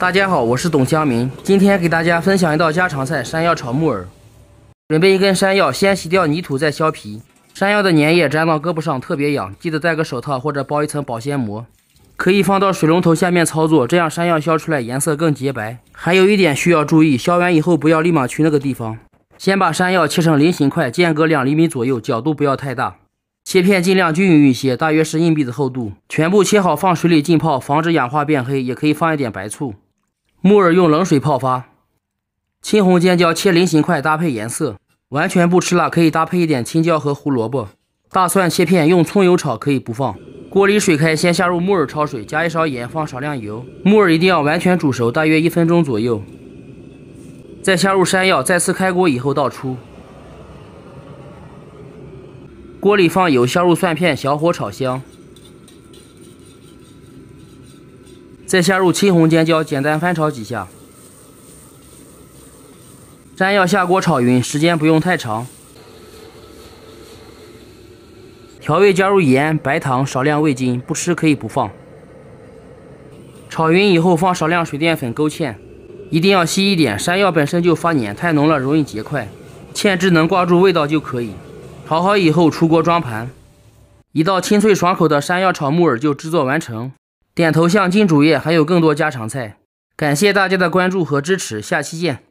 大家好，我是董江明，今天给大家分享一道家常菜——山药炒木耳。准备一根山药，先洗掉泥土，再削皮。山药的粘液粘到胳膊上特别痒，记得戴个手套或者包一层保鲜膜。可以放到水龙头下面操作，这样山药削出来颜色更洁白。还有一点需要注意，削完以后不要立马去那个地方。先把山药切成菱形块，间隔2厘米左右，角度不要太大。切片尽量均匀一些，大约是硬币的厚度。全部切好放水里浸泡，防止氧化变黑，也可以放一点白醋。木耳用冷水泡发。青红尖椒切菱形块搭配颜色。完全不吃辣，可以搭配一点青椒和胡萝卜。大蒜切片，用葱油炒，可以不放。锅里水开，先下入木耳焯水，加一勺盐，放少量油。木耳一定要完全煮熟，大约1分钟左右。再下入山药，再次开锅以后倒出。锅里放油，下入蒜片，小火炒香。再下入青红尖椒，简单翻炒几下。山药下锅炒匀，时间不用太长。调味加入盐、白糖、少量味精，不吃可以不放。炒匀以后放少量水淀粉勾芡，一定要稀一点，山药本身就发黏，太浓了容易结块，芡汁能挂住味道就可以。炒好以后出锅装盘。一道清脆爽口的山药炒木耳就制作完成。点头像金主页还有更多家常菜。感谢大家的关注和支持，下期见。